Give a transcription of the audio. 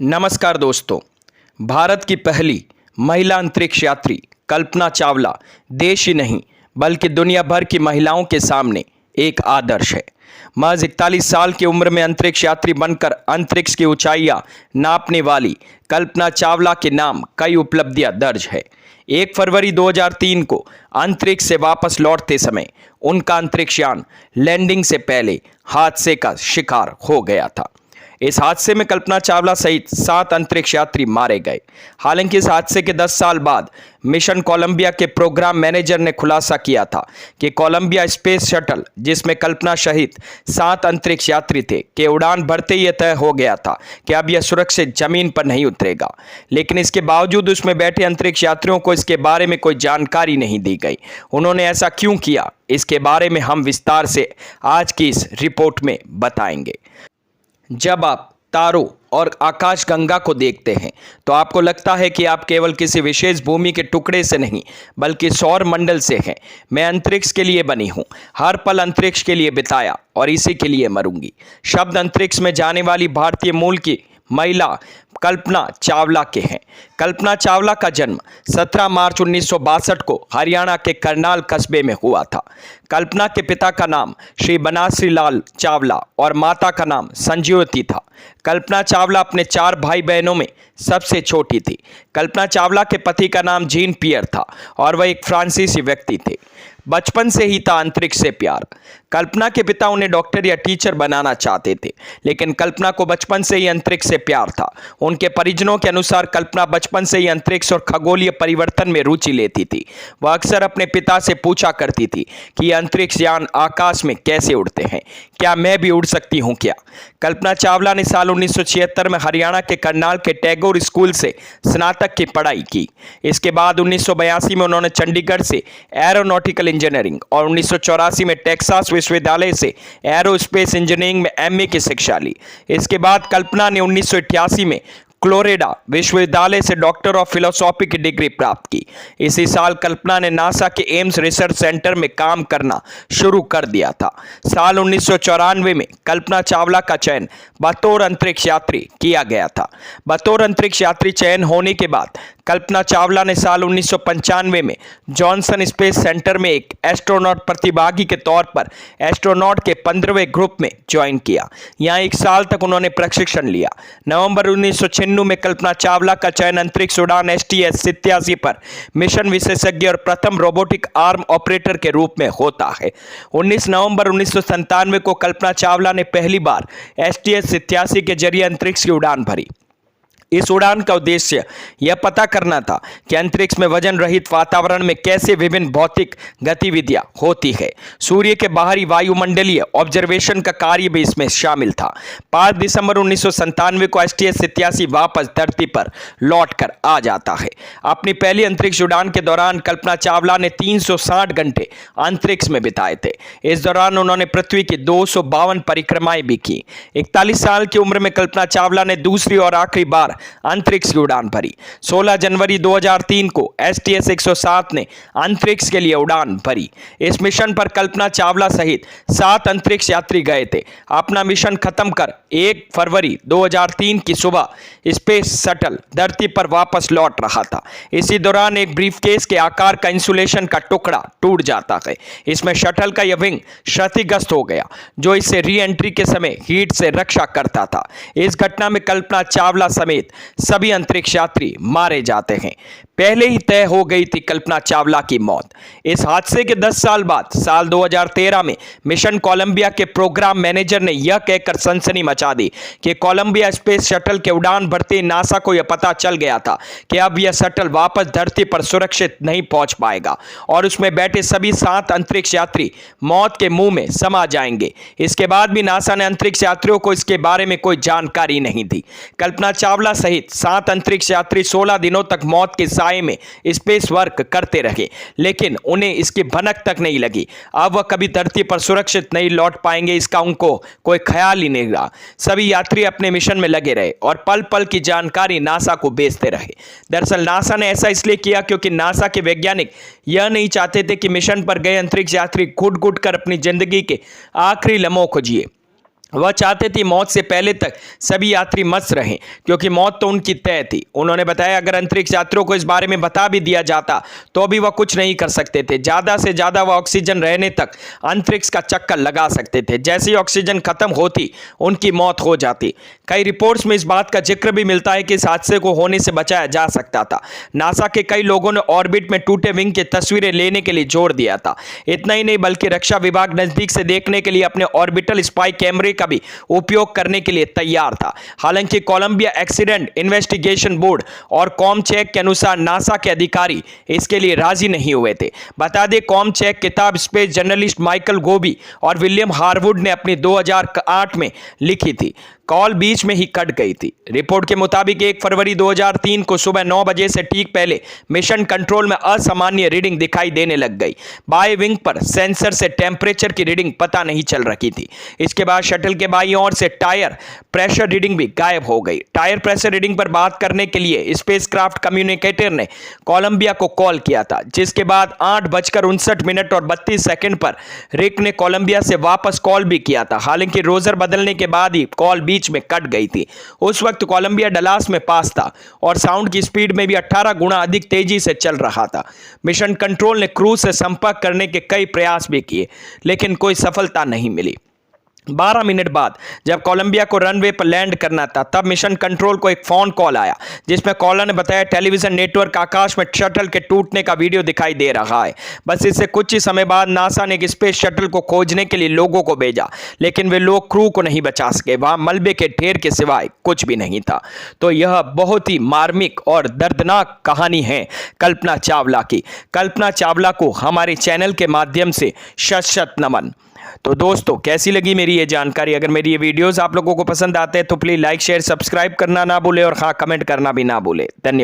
नमस्कार दोस्तों। भारत की पहली महिला अंतरिक्ष यात्री कल्पना चावला देश ही नहीं बल्कि दुनिया भर की महिलाओं के सामने एक आदर्श है। महज 41 साल की उम्र में अंतरिक्ष यात्री बनकर अंतरिक्ष की ऊंचाइयां नापने वाली कल्पना चावला के नाम कई उपलब्धियां दर्ज है। 1 फरवरी 2003 को अंतरिक्ष से वापस लौटते समय उनका अंतरिक्ष यान लैंडिंग से पहले हादसे का शिकार हो गया था। इस हादसे में कल्पना चावला सहित 7 अंतरिक्ष यात्री मारे गए। हालांकि इस हादसे के 10 साल बाद मिशन कोलंबिया के प्रोग्राम मैनेजर ने खुलासा किया था कि कोलंबिया स्पेस शटल, जिसमें कल्पना सहित 7 अंतरिक्ष यात्री थे, के उड़ान भरते ही तय हो गया था कि अब यह सुरक्षित जमीन पर नहीं उतरेगा। लेकिन इसके बावजूद उसमें बैठे अंतरिक्ष यात्रियों को इसके बारे में कोई जानकारी नहीं दी गई। उन्होंने ऐसा क्यों किया, इसके बारे में हम विस्तार से आज की इस रिपोर्ट में बताएंगे। जब आप तारों और आकाशगंगा को देखते हैं तो आपको लगता है कि आप केवल किसी विशेष भूमि के टुकड़े से नहीं बल्कि सौर मंडल से हैं। मैं अंतरिक्ष के लिए बनी हूँ, हर पल अंतरिक्ष के लिए बिताया और इसी के लिए मरूंगी। शब्द अंतरिक्ष में जाने वाली भारतीय मूल की महिला कल्पना चावला के हैं। कल्पना चावला का जन्म 17 मार्च 1962 को हरियाणा के करनाल कस्बे में हुआ था। कल्पना के पिता का नाम श्री बनाश्री लाल चावला और माता का नाम संजीवती था। कल्पना चावला अपने 4 भाई बहनों में सबसे छोटी थी। कल्पना चावला के पति का नाम जीन पियर था और वह एक फ्रांसीसी व्यक्ति थे। बचपन से ही था अंतरिक्ष से प्यार। कल्पना के पिता उन्हें डॉक्टर या टीचर बनाना चाहते थे, लेकिन कल्पना को बचपन से ही अंतरिक्ष से प्यार था। उनके परिजनों के अनुसार कल्पना बचपन से ही अंतरिक्ष और खगोलीय परिवर्तन में रुचि लेती थी। वह अक्सर अपने पिता से पूछा करती थी कि अंतरिक्ष यान आकाश में कैसे उड़ते हैं, क्या मैं भी उड़ सकती हूँ क्या। कल्पना चावला ने साल 1976 में हरियाणा के करनाल के टैगोर स्कूल से स्नातक की पढ़ाई की। इसके बाद 1982 में उन्होंने चंडीगढ़ से एरोनॉटिकल इंजीनियरिंग और 1984 में टेक्सास विश्वविद्यालय से एरोस्पेस इंजीनियरिंग में एमए की शिक्षा ली। इसके बाद कल्पना ने 1988 में फ्लोरिडा विश्वविद्यालय से डॉक्टर ऑफ फिलोसॉफी की डिग्री प्राप्त की। इसी साल कल्पना ने नासा के एम्स रिसर्च सेंटर में काम करना शुरू कर दिया था। साल 1994 में कल्पना चावला का चयन बतौर अंतरिक्ष यात्री किया गया था। बतौर अंतरिक्ष यात्री चयन होने के बाद कल्पना चावला ने साल 1995 में जॉनसन स्पेस सेंटर में एक एस्ट्रोनॉट प्रतिभागी के तौर पर एस्ट्रोनॉट के 15वें ग्रुप में ज्वाइन किया। यहाँ 1 साल तक उन्होंने प्रशिक्षण लिया। नवंबर 1996 में कल्पना चावला का चयन अंतरिक्ष उड़ान STS-87 पर मिशन विशेषज्ञ और प्रथम रोबोटिक आर्म ऑपरेटर के रूप में होता है। 19 नवंबर 1997 को कल्पना चावला ने पहली बार STS-87 के जरिए अंतरिक्ष की उड़ान भरी। इस उड़ान का उद्देश्य यह पता करना था कि अंतरिक्ष में वजन रहित वातावरण में कैसे विभिन्न भौतिक गतिविधियां होती है। सूर्य के बाहरी वायुमंडलीय ऑब्जर्वेशन का कार्य भी इसमें शामिल था। 5 दिसंबर 1997 को STS-87 वापस धरती पर लौटकर आ जाता है। अपनी पहली अंतरिक्ष उड़ान के दौरान कल्पना चावला ने 360 घंटे अंतरिक्ष में बिताए थे। इस दौरान उन्होंने पृथ्वी की 252 परिक्रमाएं भी की। 41 साल की उम्र में कल्पना चावला ने दूसरी और आखिरी बार अंतरिक्ष की उड़ान भरी। 16 जनवरी 2003 को STS-107 ने अंतरिक्ष के लिए उड़ान भरी। इस मिशन पर कल्पना चावला सहित 7 अंतरिक्ष यात्री गए थे। अपना मिशन खत्म कर 1 फरवरी 2003 की सुबह स्पेस शटल धरती पर वापस लौट रहा था। इसी दौरान एक ब्रीफकेस के आकार का इंसुलेशन का टुकड़ा टूट जाता है। इसमें शटल का यह विंग क्षतिग्रस्त हो गया, जो इसे री एंट्री के समय हीट से रक्षा करता था। इस घटना में कल्पना चावला समेत सभी अंतरिक्ष यात्री मारे जाते हैं। पहले ही तय हो गई थी कल्पना चावला की मौत। इस हादसे के 10 साल बाद साल 2013 में मिशन कोलंबिया के प्रोग्राम मैनेजर ने यह कहकर सनसनी मचा दी कि कोलंबिया स्पेस शटल के उड़ान भरते नासा को यह पता चल गया था कि अब यह शटल वापस धरती पर सुरक्षित नहीं पहुंच पाएगा और उसमें बैठे सभी 7 अंतरिक्ष यात्री मौत के मुंह में समा जाएंगे। इसके बाद भी नासा ने अंतरिक्ष यात्रियों को इसके बारे में कोई जानकारी नहीं दी। कल्पना चावला सहित 7 अंतरिक्ष यात्री 16 दिनों तक मौत के साए में स्पेस वर्क करते रहे, लेकिन उन्हें इसकी भनक तक नहीं लगी। अब वह कभी धरती पर सुरक्षित नहीं लौट पाएंगे, इसका उनको कोई ख्याल ही नहीं रहा। सभी यात्री अपने मिशन में लगे रहे और पल पल की जानकारी नासा को भेजते रहे। दरअसल नासा ने ऐसा इसलिए किया क्योंकि नासा के वैज्ञानिक यह नहीं चाहते थे कि मिशन पर गए अंतरिक्ष यात्री घुट घुट कर अपनी जिंदगी के आखिरी लम्हों को जिए। वह चाहते थे मौत से पहले तक सभी यात्री मस्त रहें, क्योंकि मौत तो उनकी तय थी। उन्होंने बताया अगर अंतरिक्ष यात्रियों को इस बारे में बता भी दिया जाता तो भी वह कुछ नहीं कर सकते थे। ज़्यादा से ज़्यादा वह ऑक्सीजन रहने तक अंतरिक्ष का चक्कर लगा सकते थे। जैसे ही ऑक्सीजन खत्म होती उनकी मौत हो जाती। कई रिपोर्ट्स में इस बात का जिक्र भी मिलता है कि इस हादसे को होने से बचाया जा सकता था। नासा के कई लोगों ने ऑर्बिट में टूटे विंग की तस्वीरें लेने के लिए जोर दिया था। इतना ही नहीं बल्कि रक्षा विभाग नजदीक से देखने के लिए अपने ऑर्बिटल स्पाई कैमरे का भी उपयोग करने के लिए तैयार था। हालांकि कोलंबिया एक्सीडेंट इन्वेस्टिगेशन बोर्ड और कॉमचेक के अनुसार नासा के अधिकारी इसके लिए राजी नहीं हुए थे। बता दें कॉमचेक किताब स्पेस जर्नलिस्ट माइकल गोबी और विलियम हारवुड ने अपनी 2008 में लिखी थी। कॉल बीच में ही कट गई थी। रिपोर्ट के मुताबिक 1 फरवरी 2003 को सुबह 9 बजे से ठीक पहले मिशन कंट्रोल में असामान्य रीडिंग दिखाई देने लग गई। बाएं विंग पर सेंसर से टेम्परेचर की रीडिंग पता नहीं चल रही थी। इसके बाद शटल के बाईं ओर से टायर प्रेशर रीडिंग भी गायब हो गई। टायर प्रेशर रीडिंग पर बात करने के लिए स्पेसक्राफ्ट कम्युनिकेटर ने कोलंबिया को कॉल किया था, जिसके बाद 8:59 और 32 सेकंड पर रिक ने कोलंबिया से वापस कॉल भी किया था। हालांकि रोजर बदलने के बाद ही कॉल बीच में कट गई थी। उस वक्त कोलंबिया डलास में पास था और साउंड की स्पीड में भी 18 गुना अधिक तेजी से चल रहा था। मिशन कंट्रोल ने क्रू से संपर्क करने के कई प्रयास भी किए, लेकिन कोई सफलता नहीं मिली। 12 मिनट बाद जब कोलंबिया को रनवे पर लैंड करना था, तब मिशन कंट्रोल को एक फोन कॉल आया, जिसमें कॉलर ने बताया टेलीविजन नेटवर्क आकाश में शटल के टूटने का वीडियो दिखाई दे रहा है। बस इससे कुछ ही समय बाद नासा ने एक स्पेस शटल को खोजने के लिए लोगों को भेजा, लेकिन वे लोग क्रू को नहीं बचा सके। वहां मलबे के ढेर के सिवाय कुछ भी नहीं था। तो यह बहुत ही मार्मिक और दर्दनाक कहानी है कल्पना चावला की। कल्पना चावला को हमारे चैनल के माध्यम से शत शत नमन। तो दोस्तों, कैसी लगी मेरी ये जानकारी? अगर मेरी ये वीडियोस आप लोगों को पसंद आते हैं तो प्लीज़ लाइक शेयर सब्सक्राइब करना ना भूले और हाँ, कमेंट करना भी ना भूले। धन्यवाद।